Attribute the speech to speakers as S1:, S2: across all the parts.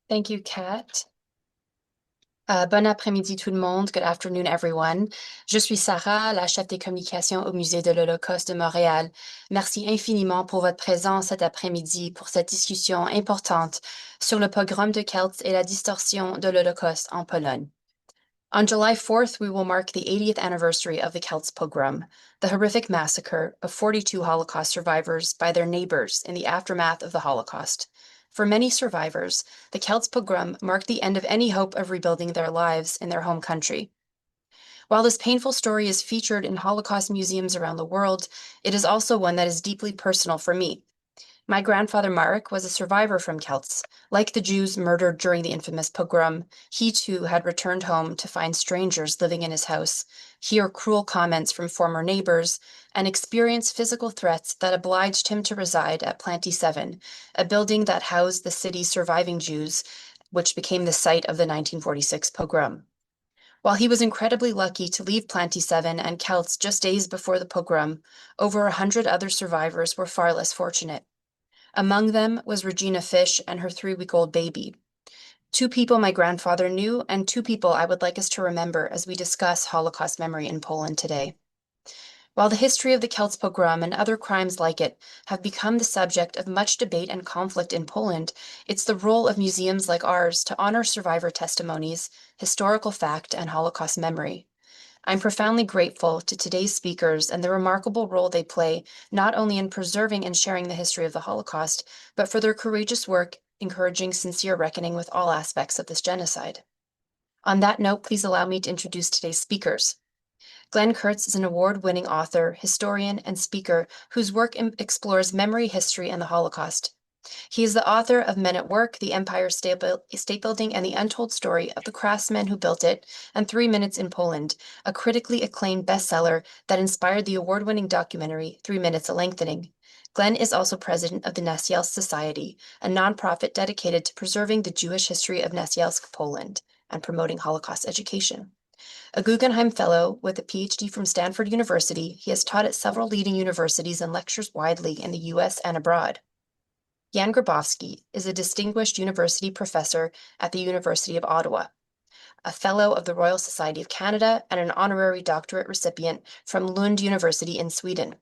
S1: Thank you, Kat. Bon après-midi tout le monde. Good afternoon, everyone. Je suis Sarah, la chef des communications au Musée de l'Holocauste de Montréal. Merci infiniment pour votre présence cet après-midi pour cette discussion importante sur le pogrom de Kielce et la distorsion de l'Holocauste en Pologne. On July 4th, we will mark the 80th anniversary of the Kielce Pogrom, the horrific massacre of 42 Holocaust survivors by their neighbors in the aftermath of the Holocaust. For many survivors, the Kielce Pogrom marked the end of any hope of rebuilding their lives in their home country. While this painful story is featured in Holocaust museums around the world, it is also one that is deeply personal for me. My grandfather Marek was a survivor from Kielce. Like the Jews murdered during the infamous pogrom, he too had returned home to find strangers living in his house, hear cruel comments from former neighbors, and experience physical threats that obliged him to reside at Planty 7, a building that housed the city's surviving Jews, which became the site of the 1946 pogrom. While he was incredibly lucky to leave Planty 7 and Kielce just days before the pogrom, over 100 other survivors were far less fortunate. Among them was Regina Fish and her 3-week-old baby. Two people my grandfather knew, and two people I would like us to remember as we discuss Holocaust memory in Poland today. While the history of the Kielce pogrom and other crimes like it have become the subject of much debate and conflict in Poland, it's the role of museums like ours to honor survivor testimonies, historical fact, and Holocaust memory. I'm profoundly grateful to today's speakers and the remarkable role they play, not only in preserving and sharing the history of the Holocaust, but for their courageous work encouraging sincere reckoning with all aspects of this genocide. On that note, please allow me to introduce today's speakers. Glenn Kurtz is an award-winning author, historian, and speaker whose work explores memory, history, and the Holocaust. He is the author of Men at Work, The Empire State Building, and the Untold Story of the Craftsmen Who Built It, and 3 Minutes in Poland, a critically acclaimed bestseller that inspired the award-winning documentary 3 Minutes a Lengthening. Glenn is also president of the Nasielsk Society, a nonprofit dedicated to preserving the Jewish history of Nasielsk, Poland, and promoting Holocaust education. A Guggenheim Fellow with a PhD from Stanford University, he has taught at several leading universities and lectures widely in the U.S. and abroad. Jan Grabowski is a distinguished university professor at the University of Ottawa, a fellow of the Royal Society of Canada, and an honorary doctorate recipient from Lund University in Sweden.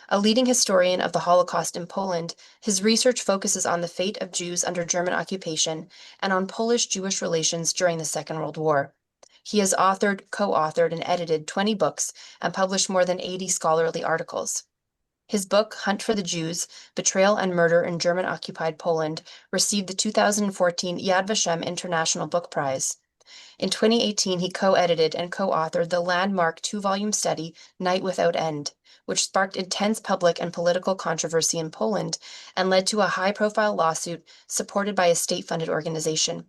S1: A leading historian of the Holocaust in Poland, his research focuses on the fate of Jews under German occupation and on Polish-Jewish relations during the Second World War. He has authored, co-authored, and edited 20 books and published more than 80 scholarly articles. His book, Hunt for the Jews, Betrayal and Murder in German-Occupied Poland, received the 2014 Yad Vashem International Book Prize. In 2018, he co-edited and co-authored the landmark 2-volume study, Night Without End, which sparked intense public and political controversy in Poland and led to a high-profile lawsuit supported by a state-funded organization.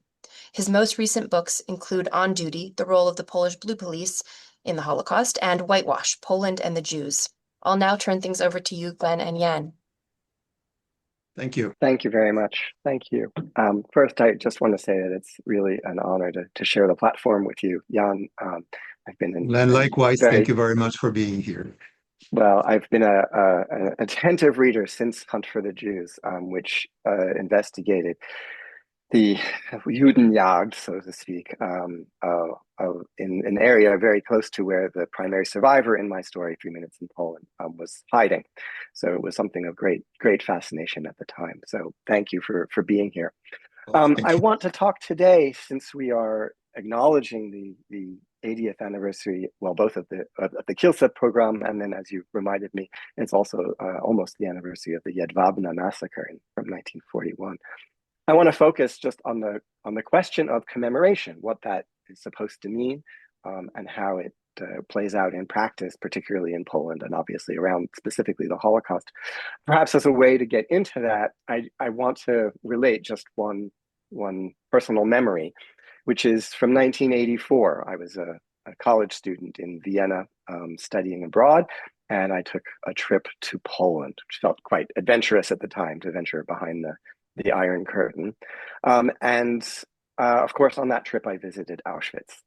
S1: His most recent books include On Duty, The Role of the Polish Blue Police in the Holocaust, and Whitewash, Poland and the Jews. I'll now turn things over to you, Glenn and Jan.
S2: Thank you.
S3: Thank you very much. Thank you. First, I just want to say that it's really an honor to share the platform with you, Jan. I've been
S2: Glenn, likewise, thank you very much for being here.
S3: Well, I've been an attentive reader since Hunt for the Jews, which investigated the Judenjagd, so to speak, in an area very close to where the primary survivor in my story, 3 Minutes in Poland, was hiding. So it was something of great fascination at the time. So thank you for being here. I want to talk today, since we are acknowledging the 80th anniversary, well, both of the Kielce pogrom, and then, as you reminded me, it's also almost the anniversary of the Jedwabne massacre from 1941. I want to focus just on the question of commemoration, what that is supposed to mean, and how it plays out in practice, particularly in Poland and obviously around specifically the Holocaust. Perhaps as a way to get into that, I want to relate just one personal memory, which is from 1984. I was a college student in Vienna studying abroad, and I took a trip to Poland, which felt quite adventurous at the time to venture behind the Iron Curtain. Of course, on that trip, I visited Auschwitz.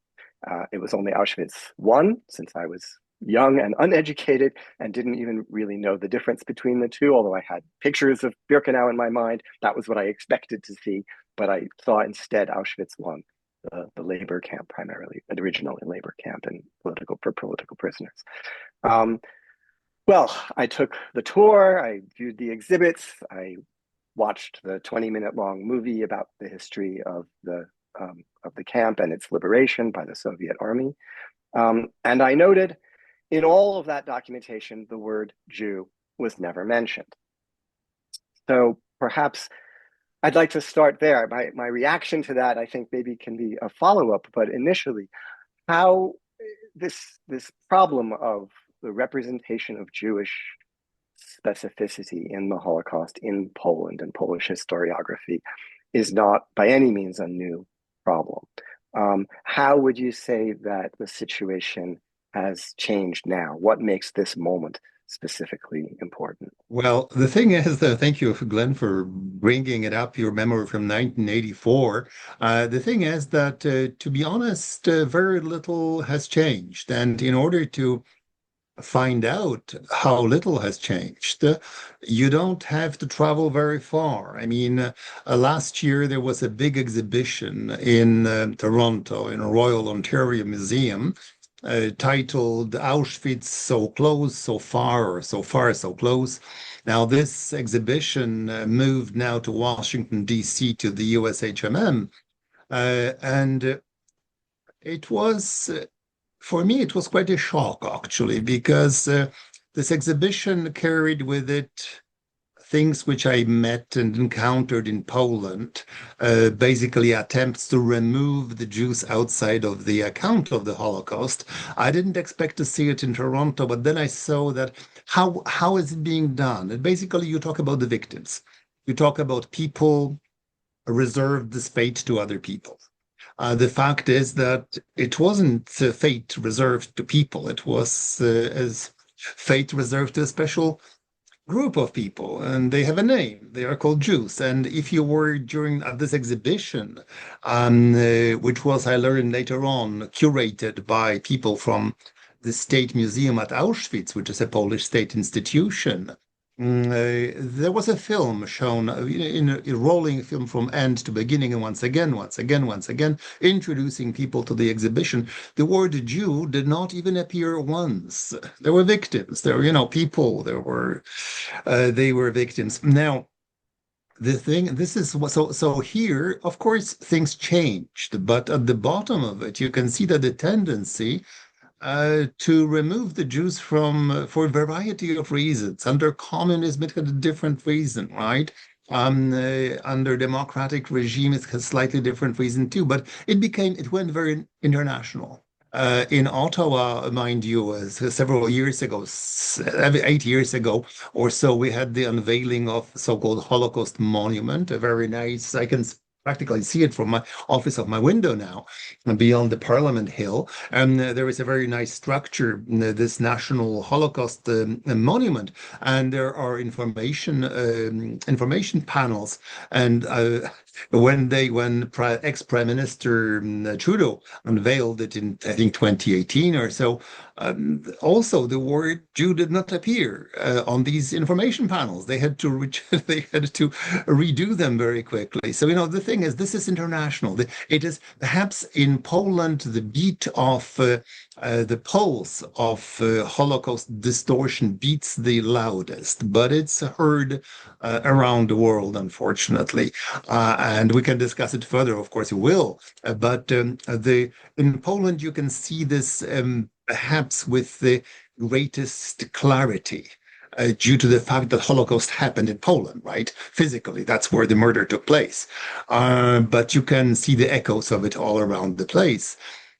S3: It was only Auschwitz I, since I was young and uneducated and didn't even really know the difference between the two, although I had pictures of Birkenau in my mind. That was what I expected to see, but I saw instead Auschwitz I, the labor camp primarily, originally labor camp and for political prisoners. Well, I took the tour, I viewed the exhibits, I watched the 20-minute long movie about the history of the camp and its liberation by the Soviet army. And I noted in all of that documentation, the word Jew was never mentioned. So perhaps I'd like to start there. My reaction to that, I think, maybe can be a follow-up, but initially, how this problem of the representation of Jewish specificity in the Holocaust in Poland and Polish historiography is not by any means a new problem. How would you say that the situation has changed now? What makes this moment specifically important?
S2: Well, the thing is, thank you, Glenn, for bringing it up, your memory from 1984. The thing is that, to be honest, very little has changed. And in order to find out how little has changed, you don't have to travel very far. I mean, last year there was a big exhibition in Toronto in a Royal Ontario Museum titled Auschwitz, So Close, So Far, or So Far, So Close. Now, this exhibition moved now to Washington, D.C., to the USHMM, and it was for me, it was quite a shock, actually, because this exhibition carried with it things which I met and encountered in Poland, basically attempts to remove the Jews outside of the account of the Holocaust. I didn't expect to see it in Toronto, but then I saw that how is it being done? And basically, you talk about the victims. You talk about people reserved this fate to other people. The fact is that it wasn't fate reserved to people. It was as fate reserved to a special group of people, and they have a name. They are called Jews. And if you were during this exhibition, which was, I learned later on, curated by people from the State Museum at Auschwitz, which is a Polish state institution, there was a film shown in a rolling film from end to beginning, and once again, introducing people to the exhibition. The word Jew did not even appear once. There were victims. There were, people. They were victims. Now, the thing, this is so here, of course, things changed, but at the bottom of it, you can see that the tendency to remove the Jews from for a variety of reasons. Under communism, it had a different reason, right? Under democratic regime, it has slightly different reason too. But it went very international. In Ottawa, mind you, several years ago, 8 years ago or so, we had the unveiling of the so-called Holocaust Monument, a very nice, I can practically see it from my office of my window now, beyond the Parliament Hill. And there is a very nice structure, this National Holocaust Monument, and there are information panels. And when ex-Prime Minister Trudeau unveiled it in, I think, 2018 or so, also the word Jew did not appear on these information panels. They had to redo them very quickly. So the thing is, this is international. It is perhaps in Poland the beat of the pulse of Holocaust distortion beats the loudest, but it's heard around the world, unfortunately. And we can discuss it further, of course we will. But in Poland, you can see this perhaps with the greatest clarity. Due to the fact that Holocaust happened in Poland, right? Physically, that's where the murder took place. But you can see the echoes of it all around the place.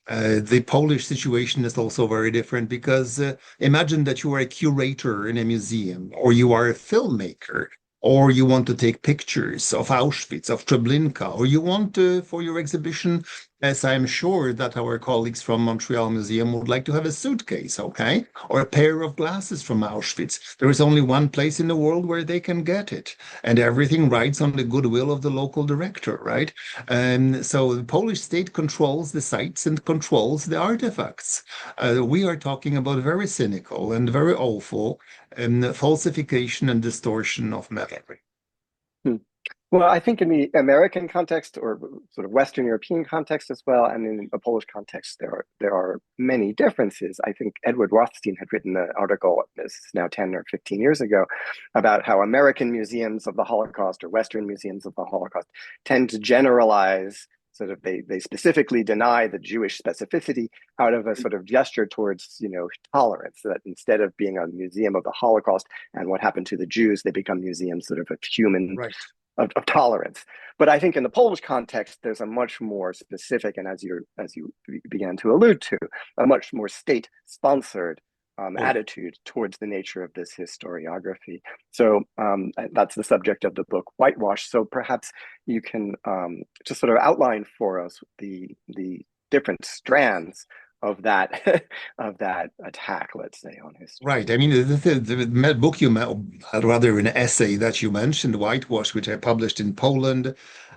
S2: The Polish situation is also very different because imagine that you are a curator in a museum, or you are a filmmaker, or you want to take pictures of Auschwitz, of Treblinka, or you want for your exhibition as I'm sure that our colleagues from Montreal Museum would like to have a suitcase, okay? Or a pair of glasses from Auschwitz. There is only one place in the world where they can get it. And everything rides on the goodwill of the local director, right? And so the Polish state controls the sites and controls the artifacts. We are talking about very cynical and very awful falsification and distortion of memory.
S3: Hmm. Well, I think in the American context or sort of Western European context as well, and in a Polish context, there are many differences. I think Edward Rothstein had written an article, this is now 10 or 15 years ago, about how American museums of the Holocaust or Western museums of the Holocaust tend to generalize, sort of they specifically deny the Jewish specificity out of a sort of gesture towards, tolerance, so that instead of being a museum of the Holocaust and what happened to the Jews, they become museums sort of human
S2: Right.
S3: Of tolerance. But I think in the Polish context, there's a much more specific, and as you began to allude to, a much more state-sponsored attitude towards the nature of this historiography. So that's the subject of the book Whitewash. So perhaps you can just sort of outline for us the different strands of that attack, let's say, on history.
S2: Right. I mean, the book rather an essay that you mentioned, Whitewash, which I published in Poland,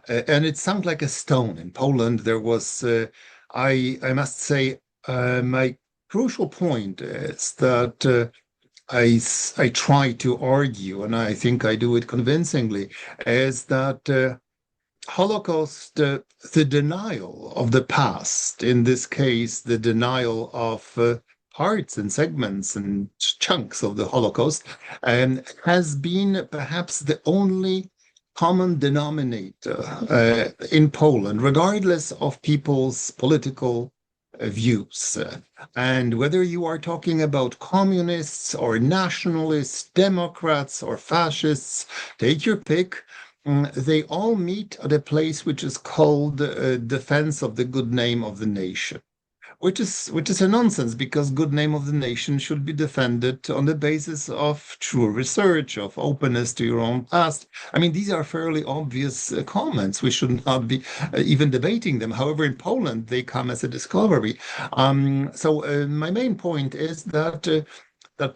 S2: and it sunk like a stone. In Poland, there was, I must say, my crucial point is that I try to argue, and I think I do it convincingly, is that Holocaust, the denial of the past, in this case, the denial of parts and segments and chunks of the Holocaust, has been perhaps the only common denominator in Poland, regardless of people's political views. And whether you are talking about communists or nationalists, Democrats or fascists, take your pick. They all meet at a place which is called Defense of the Good Name of the Nation, which is a nonsense, because good name of the nation should be defended on the basis of true research, of openness to your own past. I mean, these are fairly obvious comments. We should not be even debating them. However, in Poland, they come as a discovery. So my main point is that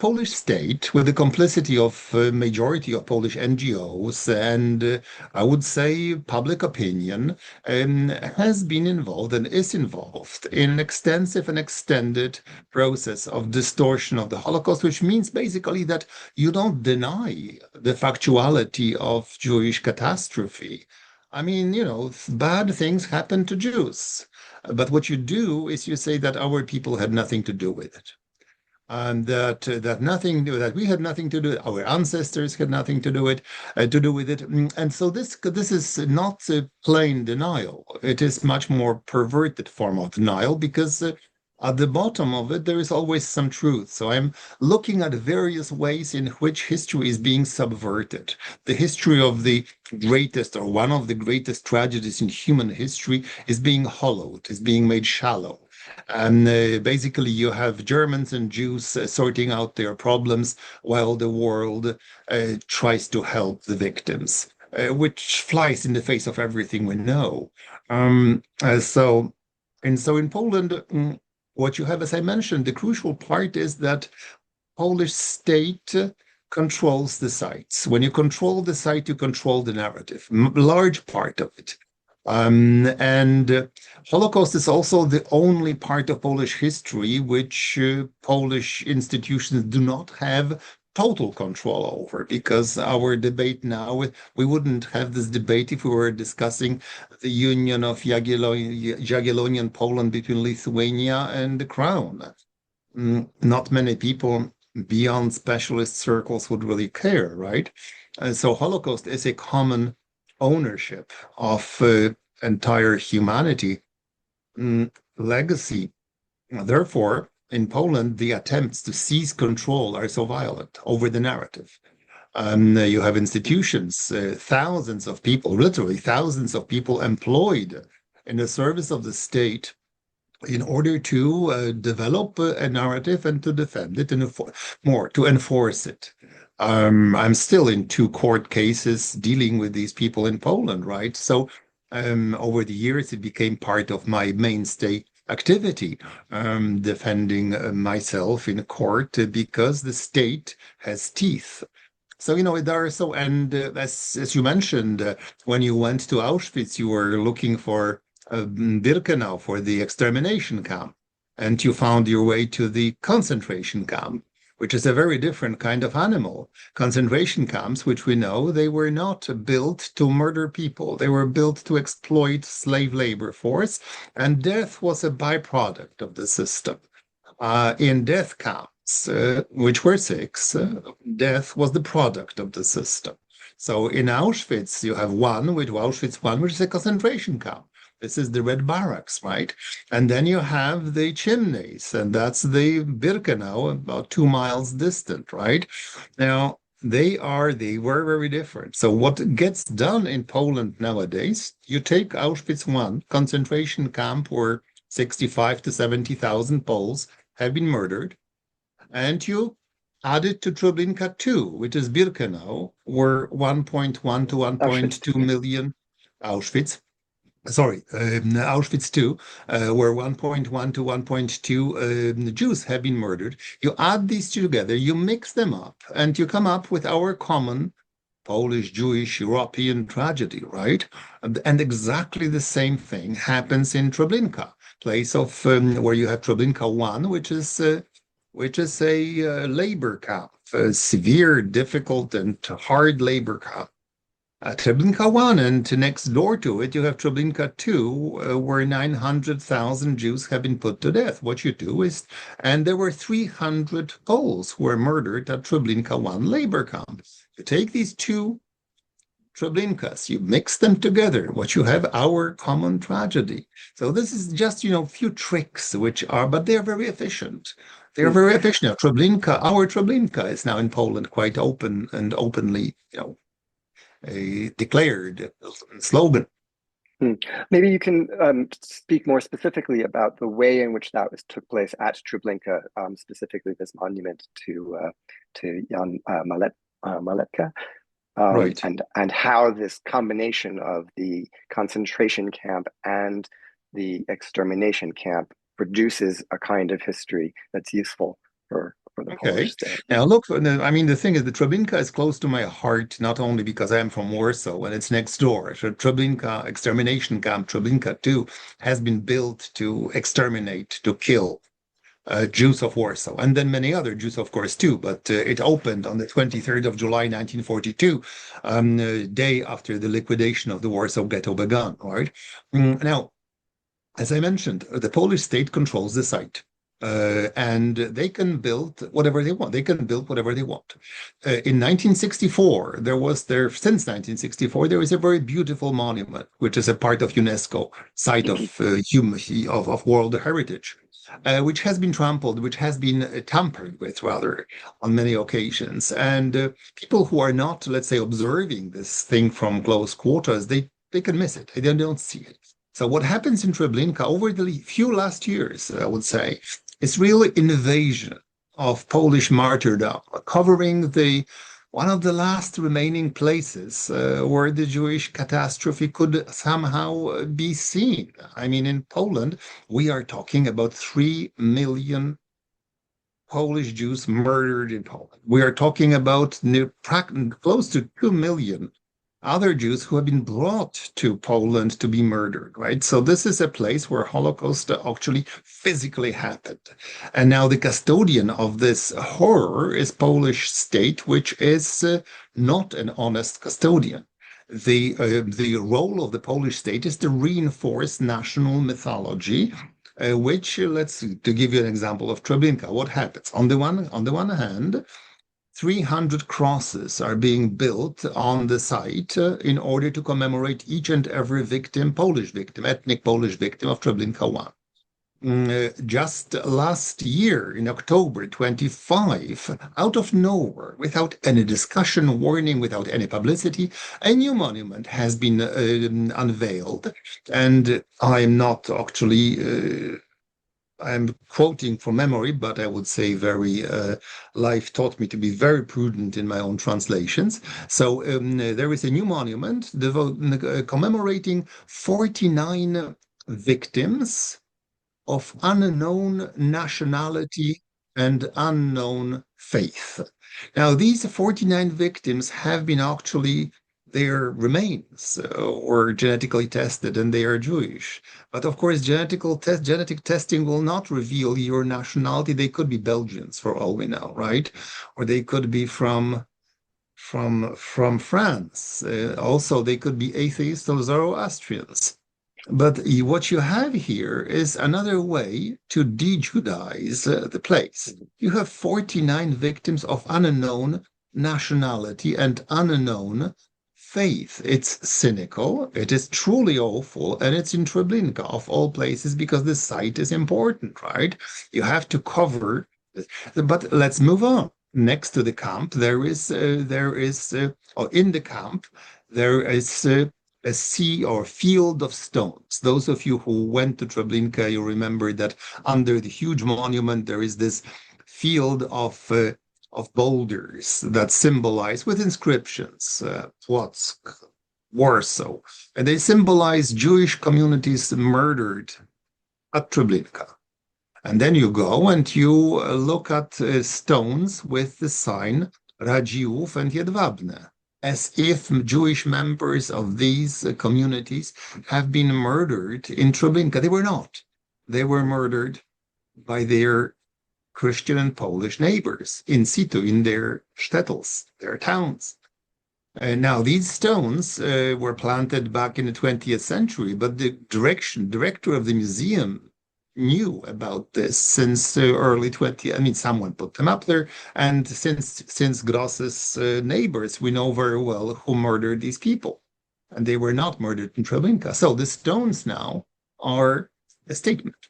S2: Polish state, with the complicity of majority of Polish NGOs and I would say public opinion, has been involved and is involved in an extensive and extended process of distortion of the Holocaust, which means basically that you don't deny the factuality of Jewish catastrophe. I mean, bad things happen to Jews. But what you do is you say that our people had nothing to do with it. And that we had nothing to do, our ancestors had nothing to do with it, and so this is not a plain denial. It is much more perverted form of denial, because at the bottom of it there is always some truth. So I'm looking at various ways in which history is being subverted. The history of the greatest or one of the greatest tragedies in human history is being hollowed, is being made shallow. And basically, you have Germans and Jews sorting out their problems while the world tries to help the victims, which flies in the face of everything we know. So in Poland, what you have, as I mentioned, the crucial part is that Polish state controls the sites. When you control the site, you control the narrative, large part of it. And Holocaust is also the only part of Polish history which Polish institutions do not have total control over, because our debate now, we wouldn't have this debate if we were discussing the union of Jagiellonian Poland between Lithuania and the Crown. Not many people beyond specialist circles would really care, right? So Holocaust is a common ownership of entire humanity legacy. Therefore, in Poland, the attempts to seize control are so violent over the narrative. You have institutions, thousands of people, literally thousands of people employed in the service of the state in order to develop a narrative and to defend it and to enforce it. I'm still in 2 court cases dealing with these people in Poland, right? So Over the years, it became part of my mainstay activity, defending myself in court because the state has teeth. So, there are and as you mentioned, when you went to Auschwitz, you were looking for Birkenau, for the extermination camp, and you found your way to the concentration camp, which is a very different kind of animal. Concentration camps, which we know, they were not built to murder people. They were built to exploit slave labor force, and death was a byproduct of the system. In death camps, which were six, death was the product of the system. So in Auschwitz, you have Auschwitz 1, which is a concentration camp. This is the Red Barracks, right? And then you have the chimneys, and that's the Birkenau, about 2 miles distant, right? Now, they were very different. So what gets done in Poland nowadays, you take Auschwitz 1, concentration camp where 65 to 70,000 Poles have been murdered, and you add it to Treblinka 2, which is Birkenau, where 1.1 to 1.2 million Auschwitz. Auschwitz 2, where 1.1 to 1.2 Jews have been murdered. You add these two together, you mix them up, and you come up with our common Polish, Jewish, European tragedy, right? And exactly the same thing happens in Treblinka, place of where you have Treblinka 1, which is a labor camp, a severe, difficult, and hard labor camp. Treblinka 1, and next door to it, you have Treblinka 2, where 900,000 Jews have been put to death. What you do is, and there were 300 Poles who were murdered at Treblinka 1 labor camp. You take these two Treblinkas, you mix them together, what you have, our common tragedy. So this is just, few tricks but they're very efficient. They're very efficient. Now, our Treblinka is now in Poland quite open and openly, a declared slogan.
S3: Maybe you can speak more specifically about the way in which that took place at Treblinka, specifically this monument to Jan Maletka,
S2: Right.
S3: and how this combination of the concentration camp and the extermination camp produces a kind of history that's useful for the Polish state.
S2: Now, look, the thing is, the Treblinka is close to my heart, not only because I am from Warsaw and it's next door. So Treblinka extermination camp, Treblinka 2, has been built to exterminate, to kill Jews of Warsaw, and then many other Jews, of course, too. But it opened on the 23rd of July, 1942, day after the liquidation of the Warsaw Ghetto began, right? Now, as I mentioned, the Polish state controls the site. And they can build whatever they want. In 1964, since 1964, there is a very beautiful monument, which is a part of UNESCO, site of World Heritage, which has been tampered with, rather, on many occasions. And people who are not, let's say, observing this thing from close quarters, they can miss it. They don't see it. So what happens in Treblinka over the few last years, I would say, is really invasion of Polish martyrdom, covering one of the last remaining places where the Jewish catastrophe could somehow be seen. In Poland, we are talking about 3 million Polish Jews murdered in Poland. We are talking about close to 2 million other Jews who have been brought to Poland to be murdered, right? So this is a place where Holocaust actually physically happened. And now the custodian of this horror is Polish state, which is not an honest custodian. The role of the Polish state is to reinforce national mythology, which, to give you an example of Treblinka, what happens? On the one hand, 300 crosses are being built on the site in order to commemorate each and every Polish victim, ethnic Polish victim of Treblinka 1. Just last year, in October 25, out of nowhere, without any discussion, warning, without any publicity, a new monument has been unveiled. And I'm not actually I'm quoting from memory, but I would say very life taught me to be very prudent in my own translations. So there is a new monument commemorating 49 victims of unknown nationality and unknown faith. Now, these 49 victims have been actually, their remains were genetically tested and they are Jewish. But of course, genetic testing will not reveal your nationality. They could be Belgians for all we know, right? Or they could be from France. Also, they could be atheists or Zoroastrians. But what you have here is another way to de-Judaize the place. You have 49 victims of unknown nationality and unknown faith. It's cynical, it is truly awful, and it's in Treblinka, of all places, because the site is important, right? You have to cover this. But let's move on. Next to the camp, or in the camp, there is a sea or field of stones. Those of you who went to Treblinka, you remember that under the huge monument, there is this field of boulders that symbolize with inscriptions, Płock, Warsaw, and they symbolize Jewish communities murdered at Treblinka. And then you go and you look at stones with the sign Radziłów and Jedwabne, as if Jewish members of these communities have been murdered in Treblinka. They were not. They were murdered by their Christian and Polish neighbors in situ, in their shtetls, their towns. Now, these stones were planted back in the 20th century, but the director of the museum knew about this since early 20th. I mean, someone put them up there. And since Gross's neighbors, we know very well who murdered these people. And they were not murdered in Treblinka. So the stones now are a statement.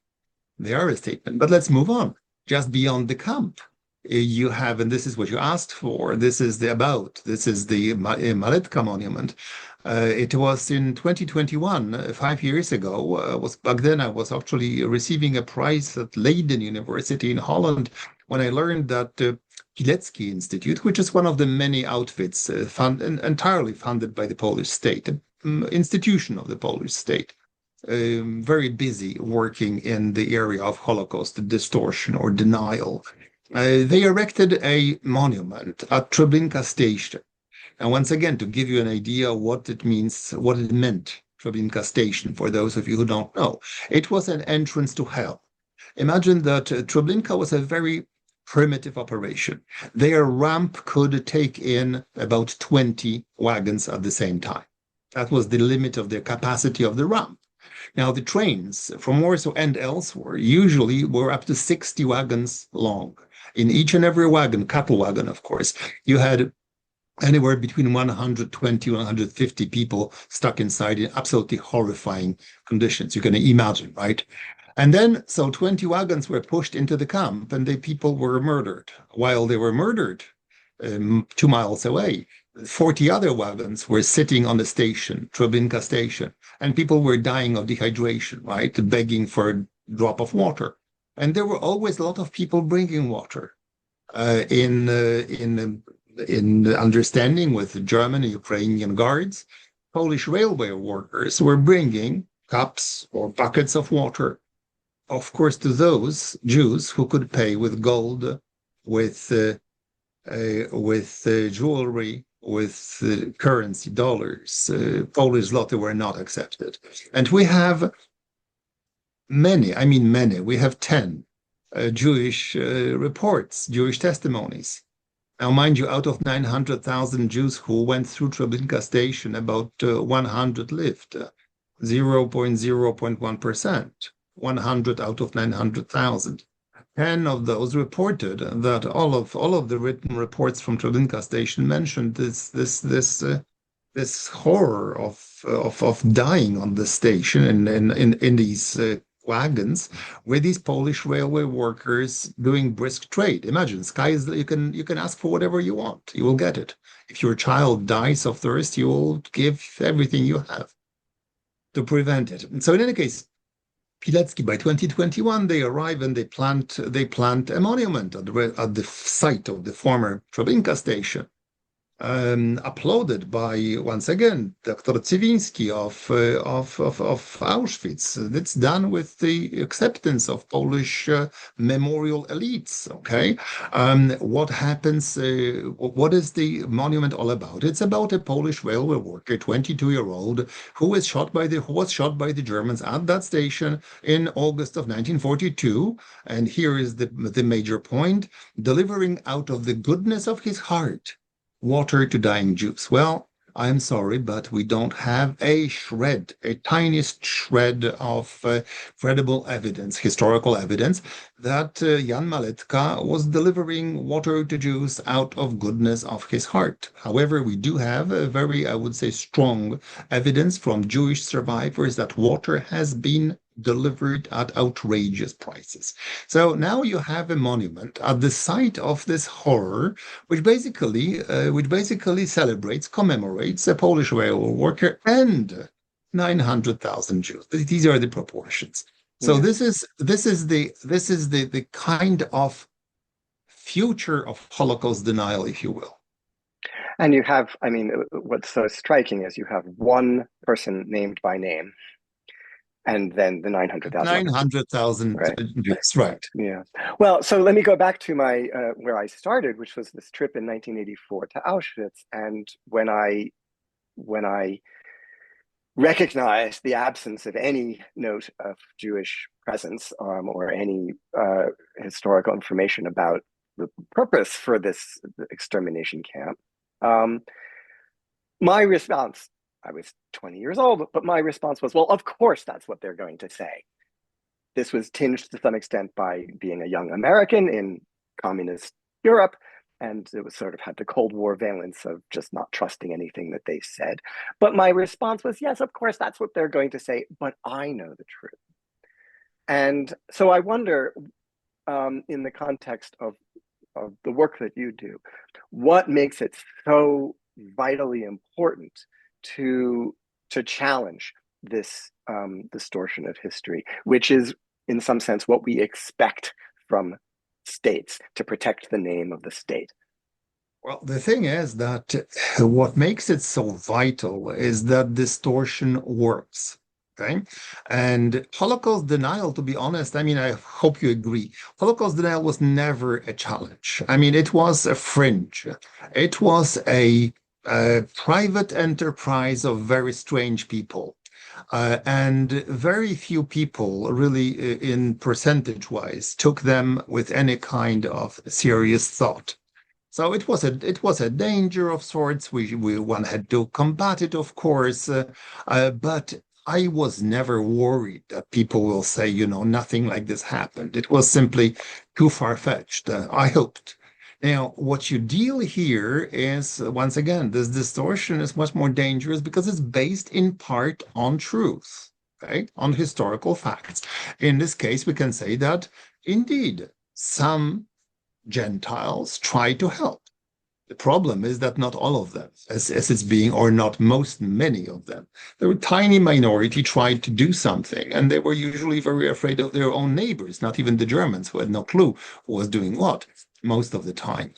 S2: They are a statement. But let's move on. Just beyond the camp, you have, and this is what you asked for, this is the Maletka monument. It was in 2021, 5 years ago. Back then I was actually receiving a prize at Leiden University in Holland when I learned that Kielce Institute, which is one of the many outfits entirely funded by the Polish state, institution of the Polish state, very busy working in the area of Holocaust distortion or denial. They erected a monument at Treblinka station. And once again, to give you an idea what it means, what it meant, Treblinka station, for those of you who don't know, it was an entrance to hell. Imagine that Treblinka was a very primitive operation. Their ramp could take in about 20 wagons at the same time. That was the limit of their capacity of the ramp. Now, the trains from Warsaw and elsewhere usually were up to 60 wagons long. In each and every wagon, cattle wagon, of course, you had anywhere between 120 and 150 people stuck inside in absolutely horrifying conditions. You can imagine, right? And then, so 20 wagons were pushed into the camp and the people were murdered. While they were murdered 2 miles away, 40 other wagons were sitting on the station, Treblinka station, and people were dying of dehydration, right? Begging for a drop of water. And there were always a lot of people bringing water in understanding with German and Ukrainian guards. Polish railway workers were bringing cups or buckets of water, of course, to those Jews who could pay with gold, with jewelry, with currency, dollars. Polish zloty were not accepted. And we have many, we have 10 Jewish reports, Jewish testimonies. Now, mind you, out of 900,000 Jews who went through Treblinka station, about 100 lived, 0.1%, 100 out of 900,000. 10 of those reported that all of the written reports from Treblinka station mentioned this horror of dying on the station in these wagons with these Polish railway workers doing brisk trade. Imagine, you can ask for whatever you want. You will get it. If your child dies of thirst, you will give everything you have to prevent it. And so in any case, Pilecki, by 2021, they arrive and they plant a monument at the site of the former Treblinka station. Uploaded by, once again, Dr. Cywiński of Auschwitz. It's done with the acceptance of Polish memorial elites. Okay, what happens? What is the monument all about? It's about a Polish railway worker, 22-year-old, who was shot by the Germans at that station in August of 1942. And here is the major point: delivering out of the goodness of his heart water to dying Jews. Well, I'm sorry, but we don't have a tiniest shred of credible evidence, historical evidence, that Jan Maletka was delivering water to Jews out of goodness of his heart. However, we do have a very, I would say, strong evidence from Jewish survivors that water has been delivered at outrageous prices. So now you have a monument at the site of this horror, which basically commemorates a Polish railway worker and 900,000 Jews. These are the proportions. So
S3: Yeah.
S2: this is the kind of future of Holocaust denial, if you will.
S3: And you have, I mean, what's so striking is you have one person named by name, and then the 900,000.
S2: 900,000
S3: Right.
S2: Jews, right.
S3: Yeah. Well, so let me go back to my where I started, which was this trip in 1984 to Auschwitz, and when I recognized the absence of any note of Jewish presence or any historical information about the purpose for this extermination camp. My response, I was 20 years old, but my response was, well, of course, that's what they're going to say. This was tinged to some extent by being a young American in communist Europe, and it was sort of had the Cold War valence of just not trusting anything that they said. But my response was, yes, of course, that's what they're going to say, but I know the truth. And so I wonder, in the context of the work that you do, what makes it so vitally important to challenge this distortion of history, which is in some sense what we expect from states to protect the name of the state?
S2: Well, the thing is that what makes it so vital is that distortion works. Okay. And Holocaust denial, to be honest, I mean, I hope you agree. Holocaust denial was never a challenge. I mean, it was a fringe. It was a private enterprise of very strange people. And very few people really, in percentage-wise, took them with any kind of serious thought. So it was a danger of sorts. One had to combat it, of course, but I was never worried that people will say, nothing like this happened. It was simply too far-fetched. I hoped. Now, what you deal here is, once again, this distortion is much more dangerous because it's based in part on truth, right? On historical facts. In this case, we can say that indeed some Gentiles try to help. The problem is that not all of them, as it's being, or not many of them. There were a tiny minority tried to do something, and they were usually very afraid of their own neighbors, not even the Germans, who had no clue who was doing what most of the time.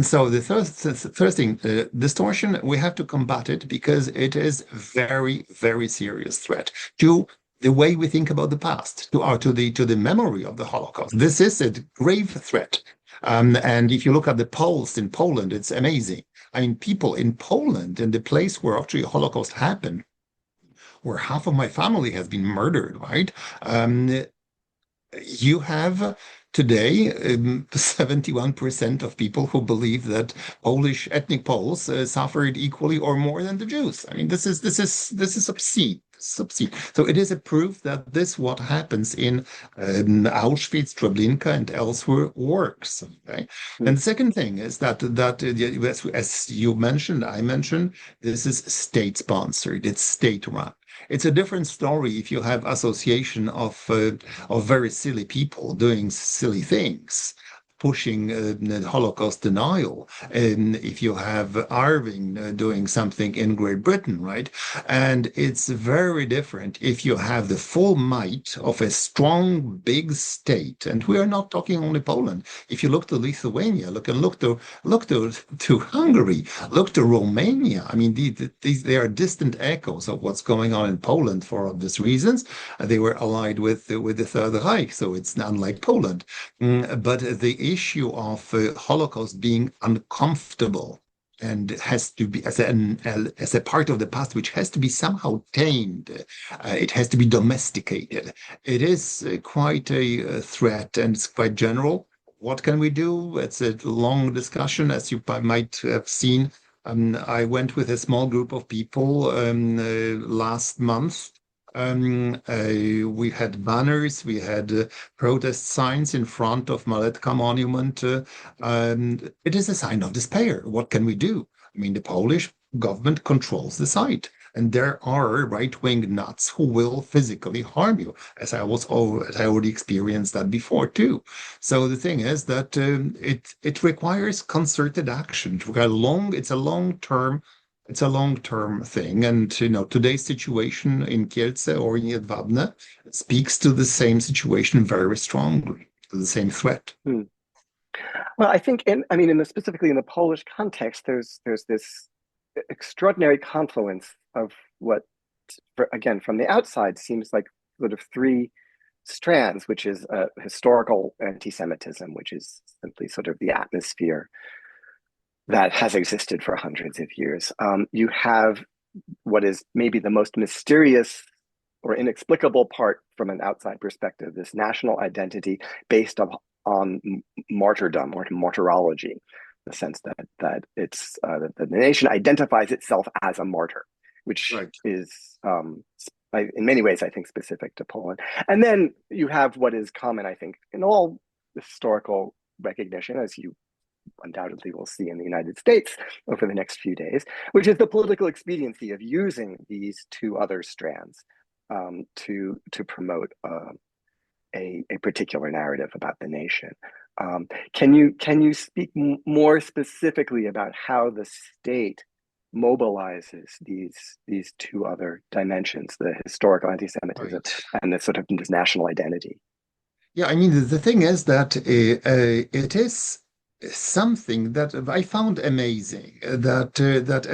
S2: So the first thing, distortion, we have to combat it because it is very, very serious threat to the way we think about the past, to the memory of the Holocaust. This is a grave threat. And if you look at the polls in Poland, it's amazing. I mean, people in Poland, in the place where actually Holocaust happened, where half of my family has been murdered, right? You have today 71% of people who believe that Polish ethnic Poles suffered equally or more than the Jews. I mean, this is obscene. So it is a proof that what happens in Auschwitz, Treblinka, and elsewhere works. Okay? And the second thing is that as you mentioned, I mentioned, this is state-sponsored. It's state-run. It's a different story if you have association of very silly people doing silly things. pushing the Holocaust denial, and if you have Irving doing something in Great Britain, right? And it's very different if you have the full might of a strong, big state. And we are not talking only Poland. If you look to Lithuania, look to Hungary, look to Romania. I mean, these they are distant echoes of what's going on in Poland for obvious reasons. They were allied with the Third Reich, so it's unlike Poland. But the issue of Holocaust being uncomfortable and has to be as a part of the past, which has to be somehow tamed. It has to be domesticated. It is quite a threat, and it's quite general. What can we do? It's a long discussion, as you might have seen. I went with a small group of people last month. We had banners, we had protest signs in front of Maletka Monument. It is a sign of despair. What can we do? I mean, the Polish government controls the site, and there are right-wing nuts who will physically harm you, as I already experienced that before too. So the thing is that it requires concerted action. It's a long-term thing, and today's situation in Kielce or in Jedwabne speaks to the same situation very strongly, to the same threat.
S3: Well, I think specifically in the Polish context, there's this extraordinary confluence of what, again, from the outside seems like sort of three strands, which is historical anti-Semitism, which is simply sort of the atmosphere that has existed for hundreds of years. You have what is maybe the most mysterious or inexplicable part from an outside perspective, this national identity based on martyrdom or martyrology, the sense that it's that the nation identifies itself as a martyr, which
S2: Right.
S3: is in many ways, I think, specific to Poland. And then you have what is common, I think, in all historical recognition, as you undoubtedly will see in the United States over the next few days, which is the political expediency of using these two other strands to promote a particular narrative about the nation. Can you speak more specifically about how the state mobilizes these two other dimensions, the historical anti-Semitism and the sort of this national identity?
S2: Yeah, I mean, the thing is that it is something that I found amazing. That,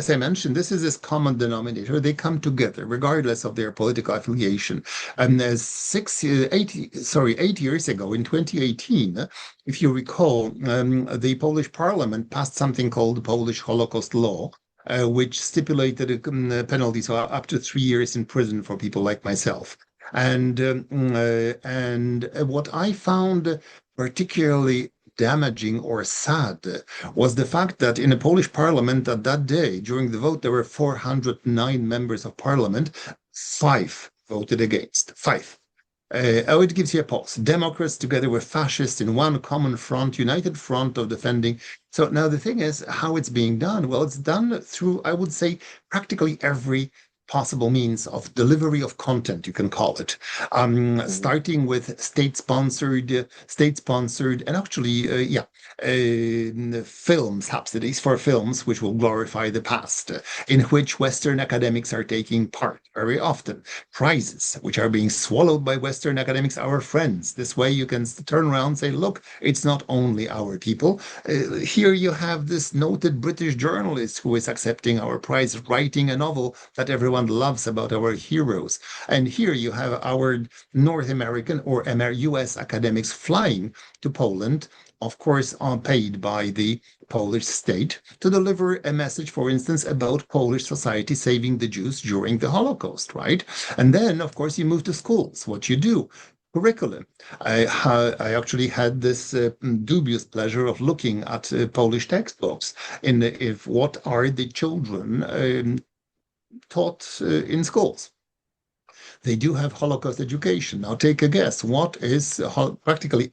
S2: as I mentioned, this common denominator. They come together regardless of their political affiliation. And 8 years ago, in 2018, if you recall, the Polish Parliament passed something called the Polish Holocaust Law. Which stipulated penalties up to 3 years in prison for people like myself. And what I found particularly damaging or sad was the fact that in the Polish parliament at that day, during the vote, there were 409 members of parliament. 5 voted against. 5. It gives you a pulse. Democrats together with fascists in one common front, united front of defending. So now the thing is how it's being done. Well, it's done through, I would say, practically every possible means of delivery of content, you can call it, starting with state-sponsored, and actually, film subsidies for films which will glorify the past, in which Western academics are taking part very often. Prizes which are being swallowed by Western academics, our friends. This way you can turn around and say, look, it's not only our people. Here you have this noted British journalist who is accepting our prize, writing a novel that everyone loves about our heroes. And here you have our North American or US academics flying to Poland, of course, paid by the Polish state, to deliver a message, for instance, about Polish society saving the Jews during the Holocaust, right? And then, of course, you move to schools. What you do? Curriculum. I actually had this dubious pleasure of looking at Polish textbooks if what are the children taught in schools. They do have Holocaust education. Now take a guess. What is practically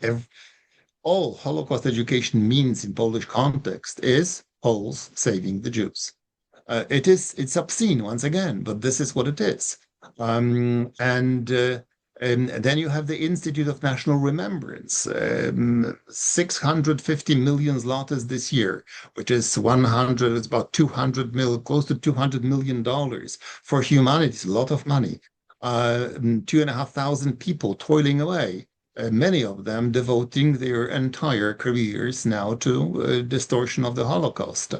S2: all Holocaust education means in Polish context is Poles saving the Jews. It's obscene once again, but this is what it is. And Then you have the Institute of National Remembrance, 650 million zlotys this year, which is 100, it's about 200 mil, close to $200 million for humanity. It's a lot of money. 2,500 people toiling away, many of them devoting their entire careers now to distortion of the Holocaust.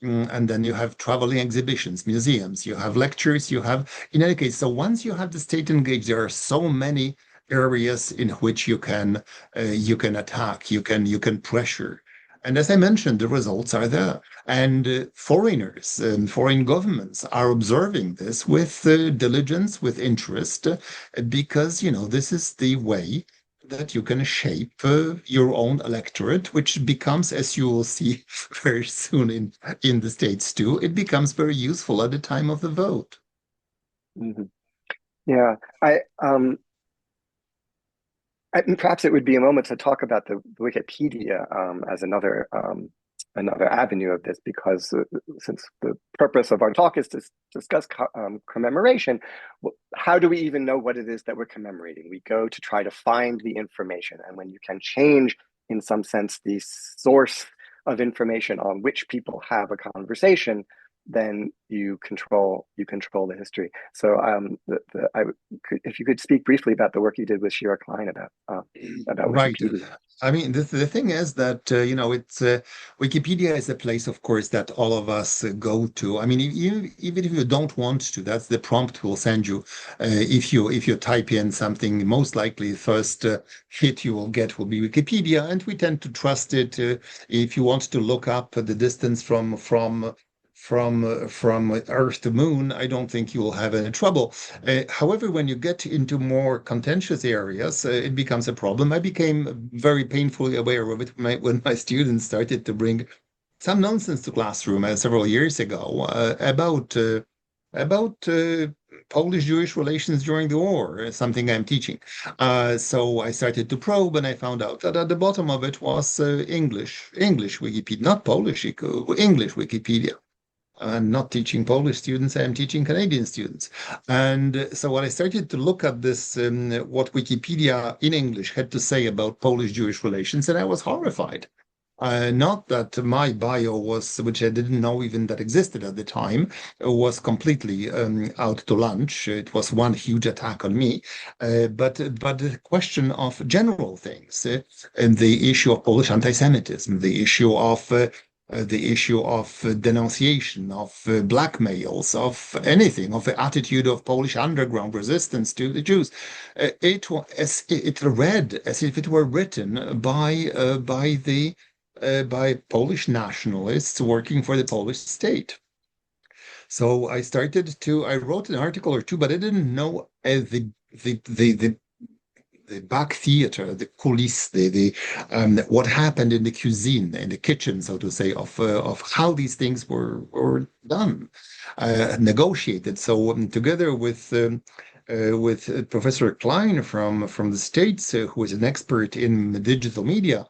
S2: And then you have traveling exhibitions, museums, you have lectures, you have, in any case, so once you have the state engaged, there are so many areas in which you can attack, you can pressure. And as I mentioned, the results are there. And foreigners and foreign governments are observing this with diligence, with interest, because, this is the way that you can shape your own electorate, which becomes, as you will see very soon in the States too, it becomes very useful at the time of the vote.
S3: Mhm. Yeah, perhaps it would be a moment to talk about the Wikipedia as another avenue of this, because since the purpose of our talk is to discuss commemoration, how do we even know what it is that we're commemorating? We go to try to find the information, and when you can change, in some sense, the source of information on which people have a conversation, then you control the history. So, if you could speak briefly about the work you did with Shira Klein about
S2: Right.
S3: Wikipedia.
S2: I mean, the thing is that, it's Wikipedia is a place, of course, that all of us go to. I mean, even if you don't want to, that's the prompt will send you. If you type in something, most likely the first hit you will get will be Wikipedia, and we tend to trust it. If you want to look up the distance from Earth to Moon, I don't think you will have any trouble. However, when you get into more contentious areas, it becomes a problem. I became very painfully aware of it when my students started to bring some nonsense to classroom several years ago about Polish-Jewish relations during the war, something I'm teaching. So I started to probe, and I found out that at the bottom of it was English Wikipedia, not Polish, English Wikipedia. I'm not teaching Polish students, I'm teaching Canadian students. And so when I started to look at this, what Wikipedia in English had to say about Polish-Jewish relations, and I was horrified. Not that my bio was, which I didn't know even that existed at the time, was completely out to lunch. It was one huge attack on me. But the question of general things, and the issue of Polish anti-Semitism, the issue of denunciation, of blackmails, of anything, of the attitude of Polish underground resistance to the Jews. It read as if it were written by Polish nationalists working for the Polish state. So I wrote an article or two, but I didn't know the back theater, the coulisses, what happened in the cuisine, in the kitchen, so to say, of how these things were done, negotiated. So together with Professor Klein from the States, who is an expert in digital media,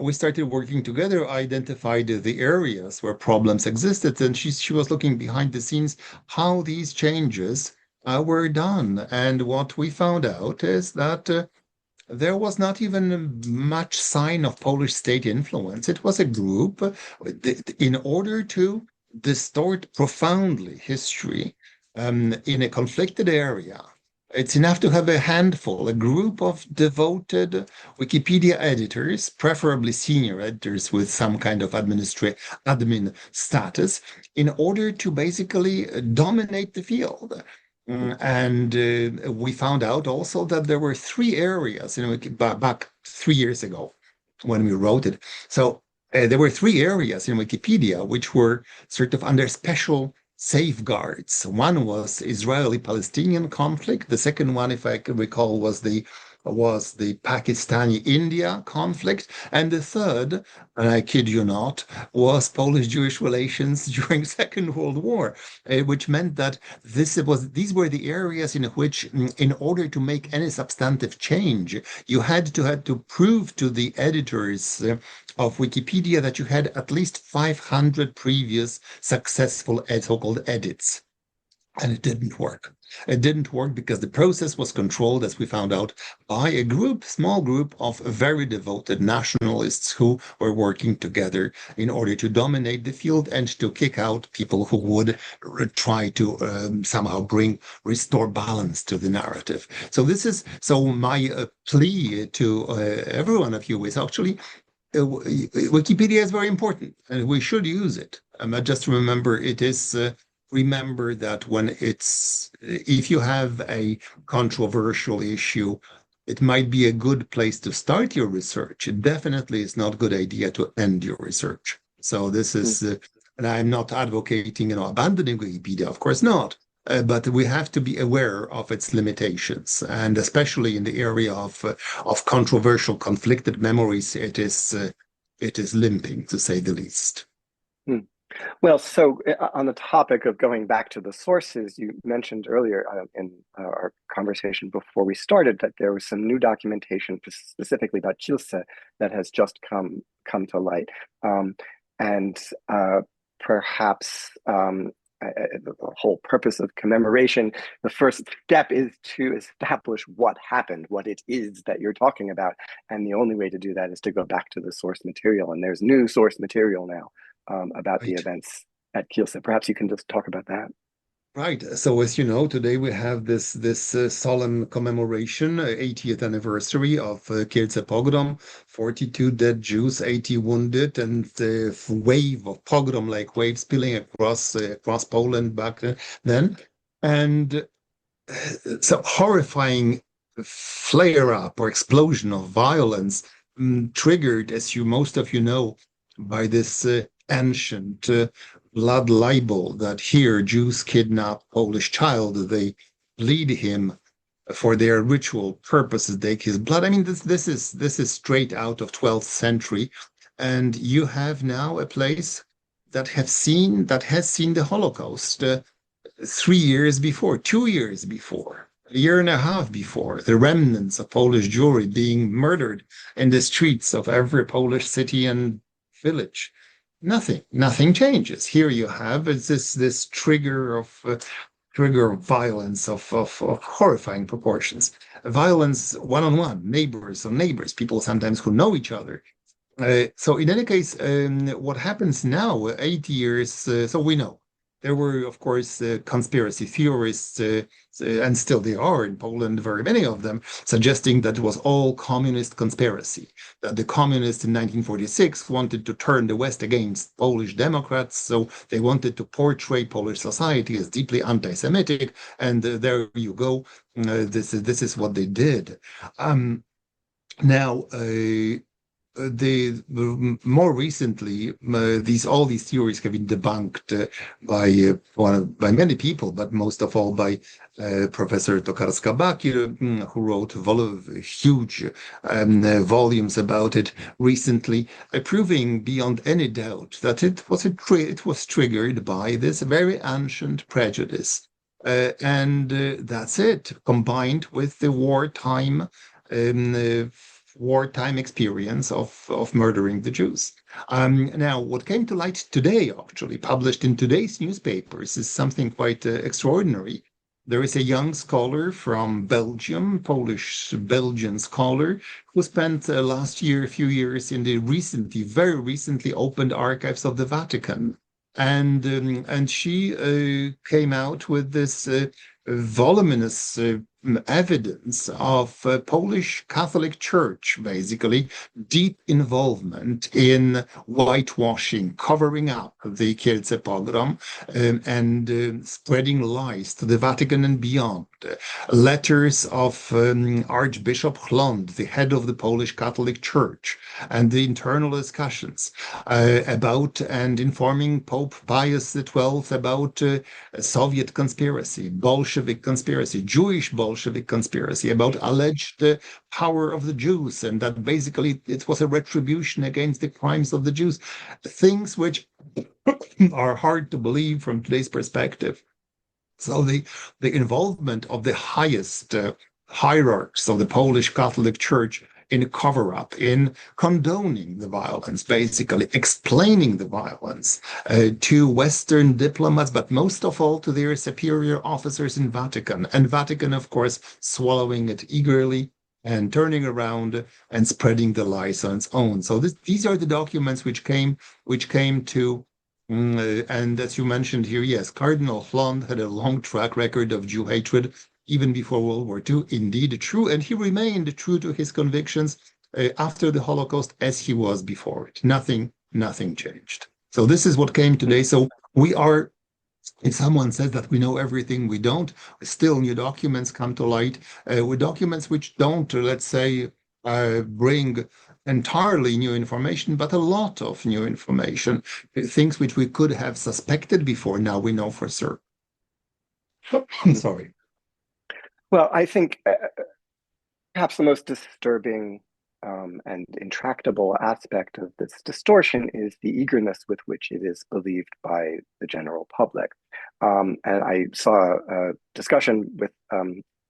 S2: we started working together, identified the areas where problems existed, and she was looking behind the scenes how these changes were done. And what we found out is that there was not even much sign of Polish state influence. It was a group in order to distort profoundly history in a conflicted area. It's enough to have a handful, a group of devoted Wikipedia editors, preferably senior editors with some kind of admin status, in order to basically dominate the field. And we found out also that there were three areas, back 3 years ago when we wrote it. So there were three areas in Wikipedia which were sort of under special safeguards. One was Israeli-Palestinian conflict. The second one, if I can recall, was the Pakistani-India conflict. And the third, and I kid you not, was Polish-Jewish relations during Second World War, which meant that these were the areas in which, in order to make any substantive change, you had to prove to the editors of Wikipedia that you had at least 500 previous successful so-called edits. And it didn't work. It didn't work because the process was controlled, as we found out, by a small group of very devoted nationalists who were working together in order to dominate the field and to kick out people who would try to somehow restore balance to the narrative. So my plea to every one of you is actually Wikipedia is very important and we should use it. Just remember that if you have a controversial issue, it might be a good place to start your research. It definitely is not a good idea to end your research. So this is, and I'm not advocating, abandoning Wikipedia, of course not. But we have to be aware of its limitations, and especially in the area of controversial, conflicted memories, it is limping, to say the least.
S3: Well, so on the topic of going back to the sources, you mentioned earlier in our conversation before we started that there was some new documentation specifically about Kielce that has just come to light, and perhaps. The whole purpose of commemoration, the first step is to establish what happened, what it is that you're talking about. And the only way to do that is to go back to the source material. And there's new source material now about the events at Kielce. Perhaps you can just talk about that.
S2: Right. So as you know, today we have this solemn commemoration, 80th anniversary of Kielce Pogrom, 42 dead Jews, 80 wounded, and the wave of pogrom-like waves spilling across Poland back then. And so horrifying flare-up or explosion of violence triggered, as most of you know, by this ancient blood libel that here Jews kidnap Polish child, they bleed him for their ritual purposes, take his blood. I mean, this is straight out of 12th century, and you have now a place that has seen the Holocaust 3 years before, 2 years before, a year and a half before, the remnants of Polish Jewry being murdered in the streets of every Polish city and village. Nothing changes. Here you have this trigger of violence of horrifying proportions. Violence one-on-one, neighbors on neighbors, people sometimes who know each other. So in any case, what happens now, 80 years, so we know. There were, of course, conspiracy theorists, and still there are in Poland, very many of them, suggesting that it was all communist conspiracy, that the communists in 1946 wanted to turn the West against Polish Democrats, so they wanted to portray Polish society as deeply anti-Semitic, and there you go. This is what they did. Now, more recently, all these theories have been debunked by many people, but most of all by Professor Tokarska-Bakir, who wrote huge volumes about it recently, proving beyond any doubt that it was triggered by this very ancient prejudice, and that's it, combined with the wartime experience of murdering the Jews. Now, what came to light today, actually published in today's newspapers, is something quite extraordinary. There is a young scholar from Belgium, Polish-Belgian scholar, who spent last year, a few years in the very recently opened archives of the Vatican. And she came out with this voluminous evidence of Polish Catholic Church, basically, deep involvement in whitewashing, covering up the Kielce pogrom, and spreading lies to the Vatican and beyond. Letters of Archbishop Hlond, the head of the Polish Catholic Church, and the internal discussions about and informing Pope Pius XII about Soviet conspiracy, Bolshevik conspiracy, Jewish Bolshevik conspiracy, about alleged power of the Jews, and that basically it was a retribution against the crimes of the Jews. Things which are hard to believe from today's perspective. So the involvement of the highest hierarchs of the Polish Catholic Church in cover-up, in condoning the violence, basically explaining the violence to Western diplomats, but most of all to their superior officers in Vatican. And Vatican, of course, swallowing it eagerly and turning around and spreading the lies on its own. So these are the documents which came to, and as you mentioned here, yes, Cardinal Flond had a long track record of Jew hatred even before World War II. Indeed, true, and he remained true to his convictions after the Holocaust as he was before it. Nothing changed. So this is what came today. So we are. If someone says that we know everything, we don't. Still, new documents come to light with documents which don't, let's say, bring entirely new information, but a lot of new information, things which we could have suspected before. Now we know for certain. I'm sorry.
S3: Well, I think perhaps the most disturbing and intractable aspect of this distortion is the eagerness with which it is believed by the general public. And I saw a discussion with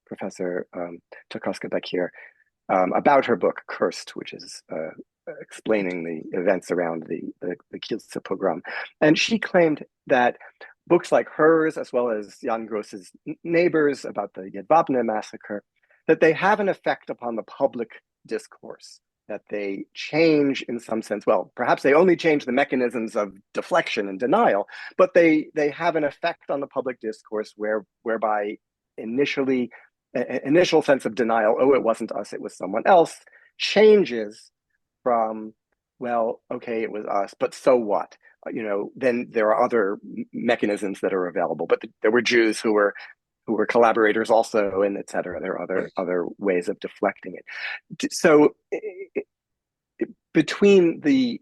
S3: Professor Tarkowska-Beck here about her book, Cursed, which is explaining the events around the Kielce Pogrom. And she claimed that books like hers, as well as Jan Gross's Neighbors about the Jedwabne massacre, that they have an effect upon the public discourse, that they change in some sense. Well, perhaps they only change the mechanisms of deflection and denial, but they have an effect on the public discourse whereby initial sense of denial, oh, it wasn't us, it was someone else, changes from, well, okay, it was us, but so what? Then there are other mechanisms that are available. But there were Jews who were collaborators also, and et cetera. There are other ways of deflecting it. So between the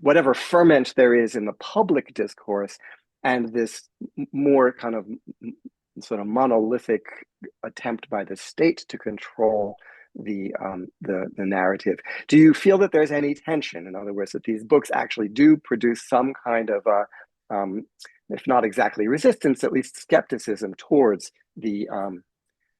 S3: whatever ferment there is in the public discourse and this more kind of sort of monolithic attempt by the state to control the narrative, do you feel that there's any tension? In other words, that these books actually do produce some kind of if not exactly resistance, at least skepticism towards the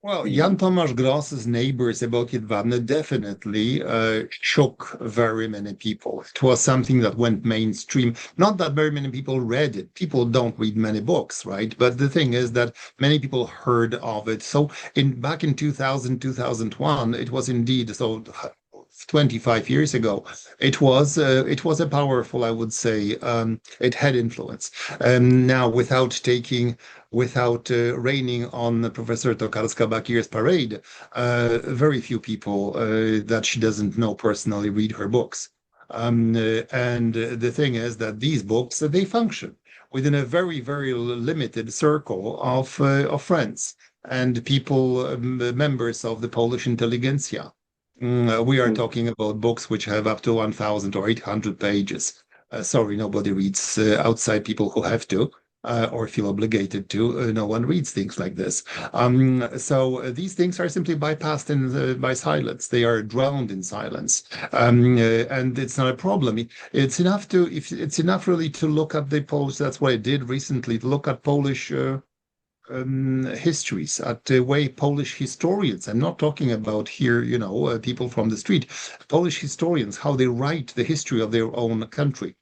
S2: Jan Tomasz Gross's Neighbors about Jedwabne definitely shook very many people. It was something that went mainstream. Not that very many people read it. People don't read many books, right? But the thing is that many people heard of it. So back in 2000, 2001, it was indeed 25 years ago, it was a powerful, I would say, it had influence. Now, without raining on Professor Tokarska-Bakir's parade, very few people that she doesn't know personally read her books. And the thing is that these books, they function within a very, very limited circle of friends and people, members of the Polish intelligentsia. We are talking about books which have up to 1,000 or 800 pages. Sorry, nobody reads outside people who have to or feel obligated to. No one reads things like this. So these things are simply bypassed by silence. They are drowned in silence, and it's not a problem. It's enough really to look at the Polish. That's what I did recently. To look at Polish histories, at the way Polish historians, I'm not talking about here, people from the street, Polish historians, how they write the history of their own country.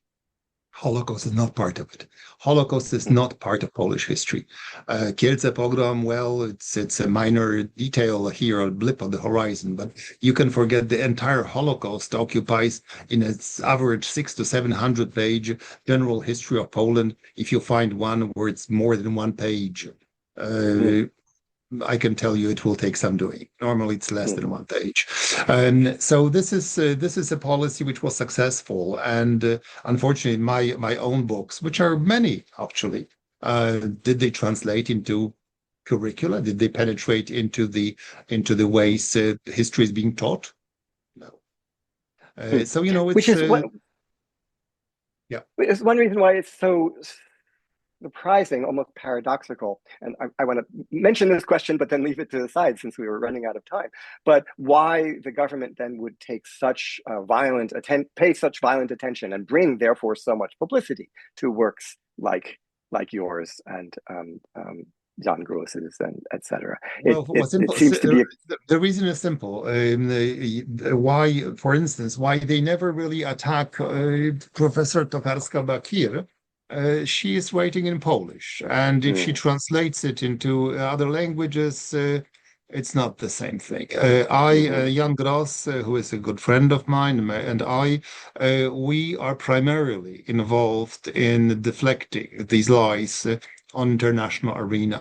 S2: Holocaust is not part of it. Holocaust is not part of Polish history. Kielce Pogrom, well, it's a minor detail here, a blip on the horizon, but you can forget the entire Holocaust occupies in its average 600 to 700 page general history of Poland. If you find one where it's more than one page, I can tell you it will take some doing. Normally, it's less than one page. So this is a policy which was successful, and unfortunately, my own books, which are many actually, did they translate into curricula? Did they penetrate into the ways history is being taught? No. So
S3: which is it's one reason why it's so surprising, almost paradoxical. And I want to mention this question, but then leave it to the side since we were running out of time. But why the government then would take such pay such violent attention and bring therefore so much publicity to works like yours and Jan Grosses and etc.
S2: Well, what's
S3: It
S2: simple,
S3: seems to be
S2: the reason is simple. Why, for instance, why they never really attack Professor Tokarska-Bakir. She is writing in Polish, and if she translates it into other languages, it's not the same thing. Jan Gross, who is a good friend of mine, and we are primarily involved in deflecting these lies on international arena.